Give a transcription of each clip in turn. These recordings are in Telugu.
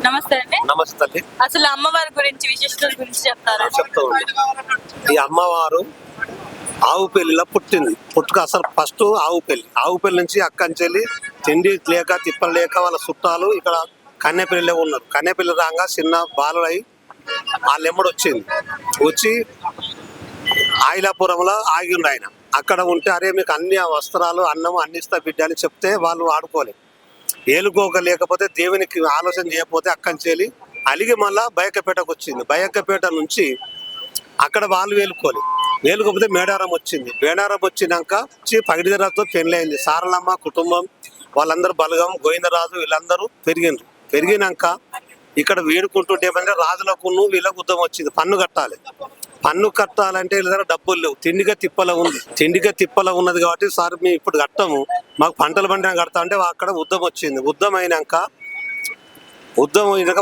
నమస్తే అండి. నమస్తే తల్లి. అసలు అమ్మవారి గురించి విశిష్టత గురించి చెప్తారా? చెప్తా ఉంది. ఈ అమ్మవారు ఆవు పెళ్లిలో పుట్టింది. పుట్టుక అసలు ఫస్ట్ ఆవు పెళ్లి నుంచి అక్కంచెల్లి తిండి లేక తిప్పలు లేక వాళ్ళ చుట్టాలు ఇక్కడ కన్యపల్లిలో ఉన్నారు. కన్యపల్లి రాగా చిన్న బాలుడై వాళ్ళెమ్మడి వచ్చి ఆయిలాపురంలో ఆగిండు ఆయన. అక్కడ ఉంటే అరే మీకు అన్ని వస్త్రాలు అన్నం అన్ని ఇస్తా బిడ్డ అని చెప్తే వాళ్ళు ఆడుకోలేదు. ఏలుకోక లేకపోతే దేవునికి ఆలోచన చేయకపోతే అక్కంచేలి అలిగి మళ్ళా బయకపేటకు వచ్చింది. బయకపేట నుంచి అక్కడ వాళ్ళు వేలుకోకపోతే మేడారం వచ్చింది. మేడారం వచ్చినాక పగిడిదరాతో పెళ్ళైంది. సారలమ్మ కుటుంబం వాళ్ళందరూ బలగం గోవిందరాజు వీళ్ళందరూ పెరిగినాక ఇక్కడ వేడుకుంటుంటే రాజులకు వీళ్ళకు యుద్ధం వచ్చింది. పన్ను కట్టాలంటే వీళ్ళ దగ్గర డబ్బులు లేవు. తిండిగా తిప్పల ఉన్నది కాబట్టి సార్ మేము ఇప్పుడు కట్టము, మాకు పంటలు పండిన కడతా అంటే అక్కడ యుద్ధం వచ్చింది. యుద్ధం అయినాక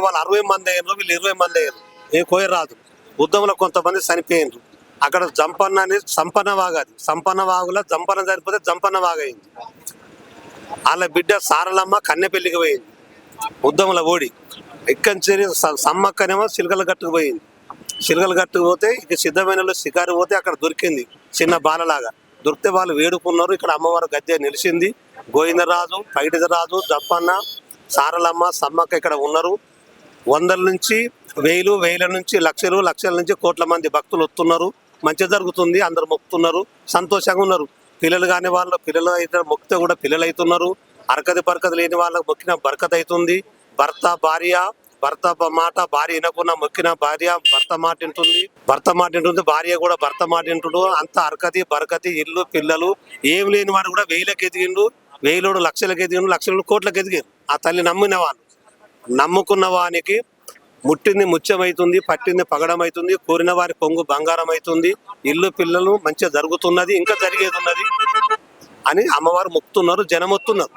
వాళ్ళు 60 మంది అయ్యారు, వీళ్ళు 20 మంది అయ్యారు. ఏ కోయరాదు యుద్ధంలో కొంతమంది చనిపోయినారు. అక్కడ జంపన్న అనేది సంపన్న వాగది. సంపన్న వాగులో జంపన్న సరిపోతే జంపన్న వాగయింది. వాళ్ళ బిడ్డ సారలమ్మ కన్నెపల్లికి పోయింది. యుద్ధంలో ఓడి ఇక్కడి సమ్మక్కనేమో చిలకల గట్టుకు పోయింది. చిలకల గట్టుకు పోతే ఇక సిద్ధమైన షికారు పోతే అక్కడ దొరికింది చిన్న బాలలాగా. దొరికితే వాళ్ళు వేడుకున్నారు. ఇక్కడ అమ్మవారు గద్దె నిలిచింది. గోవిందరాజు పైడిదరాజు జంపన్న సారలమ్మ సమ్మక్క ఇక్కడ ఉన్నారు. 100 నుంచి 1000, 1000 నుంచి లక్షలు, లక్షల నుంచి కోట్ల మంది భక్తులు వస్తున్నారు. మంచి జరుగుతుంది. అందరు మొక్కుతున్నారు, సంతోషంగా ఉన్నారు. పిల్లలు కాని వాళ్ళు పిల్లలు అయితే మొక్కితే కూడా పిల్లలు అవుతున్నారు. బరకది లేని వాళ్ళకి మొక్కిన బరకత అవుతుంది. భర్త మాట భార్య వినకున్నా మొక్కిన భార్య భర్త మాట వింటుంది. భార్య కూడా భర్త మాట వింటుడు. అంత బరకతి ఇల్లు పిల్లలు ఏం లేని వాడు కూడా 1000కి ఎదిగిండు. 1000 లక్షలకు ఎదిగిండు, లక్షలు కోట్లకు ఎదిగారు. ఆ తల్లి నమ్మిన వాళ్ళు. నమ్ముకున్న వానికి ముట్టింది ముత్యమవుతుంది, పట్టింది పగడమవుతుంది, కోరిన వారి కొంగు బంగారం అవుతుంది. ఇల్లు పిల్లలు మంచిగా జరుగుతున్నది, ఇంకా జరిగేది ఉన్నది అని అమ్మవారు మొక్కుతున్నారు. జనం వస్తున్నారు.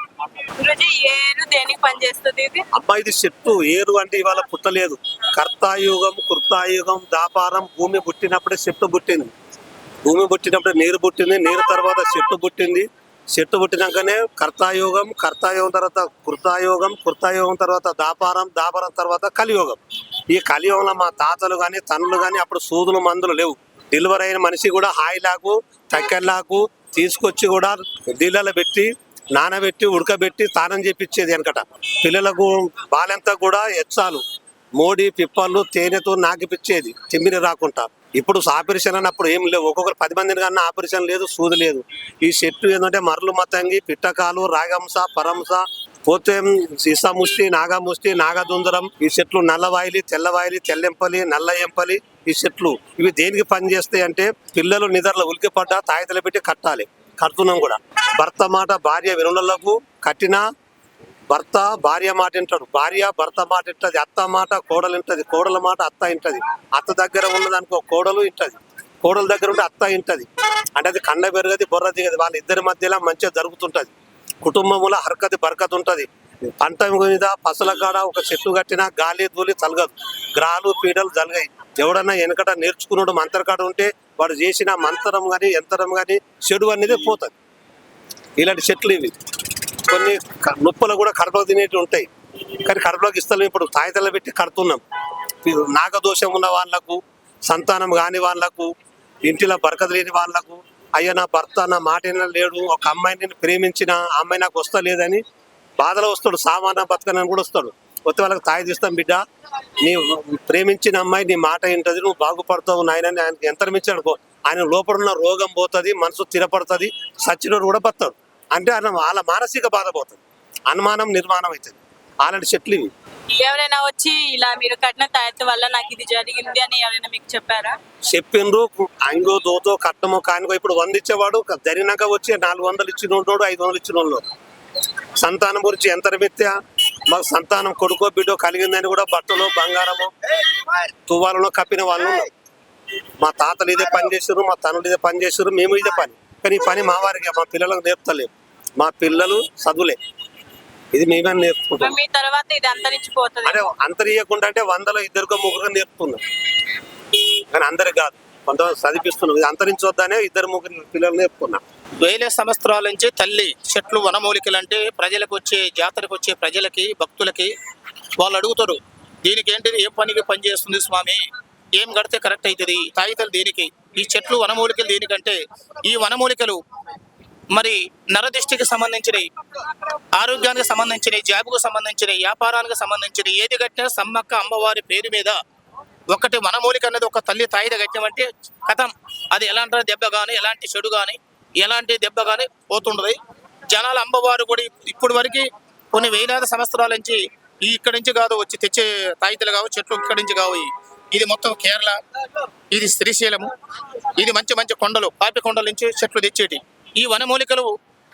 అబ్బా ఇది చెట్టు ఏరు అంటే ఇవాళ పుట్టలేదు. కర్తాయుగం కృతాయుగం దాపారం భూమి పుట్టినప్పుడే చెట్టు పుట్టింది. భూమి పుట్టినప్పుడే నీరు పుట్టింది. నీరు తర్వాత చెట్టు పుట్టింది. చెట్టు పుట్టినాకనే కర్తాయోగం తర్వాత కృతాయోగం తర్వాత దాపారం తర్వాత కలియోగం. ఈ కలియోగంలో మా తాతలు కానీ తనులు కానీ అప్పుడు సూదులు మందులు లేవు. డెలివరీ అయిన మనిషి కూడా హాయిలాకు తక్కెళ్ళాకు తీసుకొచ్చి కూడా నీళ్ళలో పెట్టి నానబెట్టి ఉడకబెట్టి స్నానం చేపించేది వెనకట. పిల్లలకు బాలెంతా కూడా ఎచ్చాలు మోడి పిప్పళ్ళు తేనెతో నాకిపిచ్చేది తిమ్మిరి రాకుండా. ఇప్పుడు ఆపరేషన్ అన్నప్పుడు ఏం లేవు. ఒక్కొక్కరు 10 మందిని కన్నా ఆపరేషన్ లేదు, సూది లేదు. ఈ చెట్టు ఏంటంటే మరలు మతంగి పిట్టకాలు రాగంస పరంస పోతే సీసాముష్టి నాగముష్టి నాగదుందరం. ఈ చెట్లు నల్లవాయిలి తెల్లవాయిలి తెల్లెంపలి నల్ల ఎంపలి. ఈ చెట్లు ఇవి దేనికి పని చేస్తాయి అంటే పిల్లలు నిద్రలో ఉలికిపడ్డా తాయితలు పెట్టి కడుతున్నాం కూడా. భర్త మాట భార్య వినులకు కట్టిన భర్త భార్య మాట వింటాడు, భార్య భర్త మాట వింటది. అత్త మాట కోడలు వింటది, కోడల మాట అత్త వింటది. అత్త దగ్గర ఉన్నదనుకో కోడలు వింటది, కోడల దగ్గర ఉంటే అత్త వింటది. అంటే అది కండ పెరగది బొర్ర దిగది. వాళ్ళ ఇద్దరి మధ్యలో మంచిగా జరుగుతుంటది. కుటుంబంలో బరకత ఉంటది. పంట మీద పసల కాడ ఒక చెట్టు కట్టినా గాలి ధూళి చలగదు, గ్రహాలు పీడలు జలగాయి. ఎవడన్నా వెనకట నేర్చుకున్నాడు మంత్రకాడ ఉంటే వాడు చేసిన మంత్రం కానీ యంత్రం కానీ చెడు అనేది పోతుంది. ఇలాంటి చెట్లు ఇవి కొన్ని నొప్పులు కూడా కడపకు తినేటివి ఉంటాయి. కానీ కడపలోకి ఇస్తాం. ఇప్పుడు తాయితలు పెట్టి కడుతున్నాం. నాగదోషం ఉన్న వాళ్ళకు, సంతానం కాని వాళ్ళకు, ఇంటిలో బరకత లేని వాళ్ళకు, అయ్యా నా భర్త నా మాట లేడు, ఒక అమ్మాయిని ప్రేమించిన ఆ అమ్మాయి నాకు వస్తలేదని బాధలో వస్తాడు. సామాన్య బతకనని కూడా వస్తాడు. కొత్త వాళ్ళకి తాయి తీస్తాం, బిడ్డ నీ ప్రేమించిన అమ్మాయి నీ మాట వింటది, నువ్వు బాగుపడతావు నాయనని ఆయనకి యంత్రం ఇచ్చాడు. ఆయన లోపల ఉన్న రోగం పోతుంది, మనసు స్థిరపడుతుంది, సచ్చినోడు కూడా బతాడు. అంటే వాళ్ళ మానసిక బాధ పోతుంది, అనుమానం నిర్మాణం అవుతుంది. అలాంటి చెట్లు ఇవి. ఎవరైనా వచ్చి ఇలా మీరు కట్టిన తాయత్తు వల్ల నాకు ఇది జరిగింది అని ఎవరైనా మీకు చెప్పారా? చెప్పిండ్రు. అంగో దోతో కట్టమో కానికో. ఇప్పుడు 100 ఇచ్చేవాడు జరిగినాక వచ్చి 400 ఇచ్చినోడు 500 ఇచ్చినోళ్ళు. సంతానం గురించి యంత్రం ఎత్తా మాకు సంతానం కొడుకో బిడ్డో కలిగిందని కూడా బట్టలు బంగారము తువ్వాలలో కప్పిన వాళ్ళు ఉన్నారు. మా తాతలు ఇదే పని చేసారు, మా తనులు ఇదే పని చేసారు, మేము ఇదే పని. కానీ ఈ పని మా వారికి మా పిల్లలకు నేర్పుతలేము. మా పిల్లలు చదువులే, ఇది మేమే నేర్పుకుంటాం. అంటే అంతరియకుండా అంటే 100లో 2 3 నేర్పుతున్నాం. కానీ అందరికి కాదు, కొంతమంది చదివిస్తున్నాం. ఇది అంతరించొద్దనే 2 3 పిల్లలు నేర్పుకున్నాం. వేల సంవత్సరాల నుంచి తల్లి చెట్లు వనమూలికలు అంటే ప్రజలకు వచ్చే జాతరకు వచ్చే ప్రజలకి భక్తులకి వాళ్ళు అడుగుతారు, దీనికి ఏంటిది, ఏం పనికి పనిచేస్తుంది స్వామి, ఏం కడితే కరెక్ట్ అవుతుంది, తాయితలు దేనికి, ఈ చెట్లు వనమూలికలు దేనికంటే ఈ వనమూలికలు మరి నరదిష్టికి సంబంధించినవి, ఆరోగ్యానికి సంబంధించినవి, జాబుకు సంబంధించినవి, వ్యాపారానికి సంబంధించినవి, ఏది కట్టినా సమ్మక్క అమ్మవారి పేరు మీద ఒకటి వనమూలిక అనేది ఒక తల్లి తాయిద కట్టినామంటే కథం, అది ఎలాంటి దెబ్బ కానీ ఎలాంటి చెడు కానీ ఎలాంటి దెబ్బ కానీ పోతుండదు. జనాల అమ్మవారు కూడా ఇప్పుడు వరకు కొన్ని వేలాది సంవత్సరాల నుంచి ఇక్కడి నుంచి కాదు వచ్చి తెచ్చే తాయితలు కావు, చెట్లు ఇక్కడి నుంచి కావు. ఇది మొత్తం కేరళ, ఇది శ్రీశైలము, ఇది మంచి మంచి కొండలు, పాపి కొండల నుంచి చెట్లు తెచ్చేటి. ఈ వనమూలికలు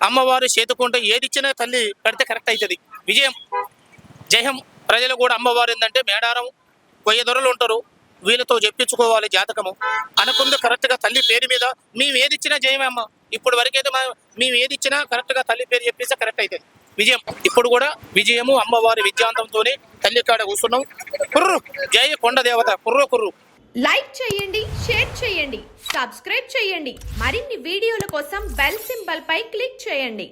అమ్మవారు చేతుకుంటే ఏది ఇచ్చినా తల్లి పెడితే కరెక్ట్ అవుతుంది. విజయం జయం. ప్రజలు కూడా అమ్మవారు ఏంటంటే మేడారం కొయ్య దొరలు ఉంటారు, వీళ్ళతో చెప్పించుకోవాలి జాతకము అనుకుంది కరెక్ట్ గా తల్లి పేరు మీద మేము ఏది ఇచ్చినా జయమే అమ్మ. ఇప్పుడు వరకైతే మేము ఏది ఇచ్చినా కరెక్ట్ గా తల్లి పేరు చెప్పేస్తే కరెక్ట్ అవుతుంది విజయం. ఇప్పుడు కూడా విజయము అమ్మవారి విజయాంతంతోనే తల్లి కాడ కూర్చున్నాం. కుర్రు జయ కొండ దేవత, కుర్రు కుర్రు. లైక్ చేయండి, షేర్ చేయండి, సబ్స్క్రైబ్ చేయండి. మరిన్ని వీడియోల కోసం బెల్ సింబల్ పై క్లిక్ చేయండి.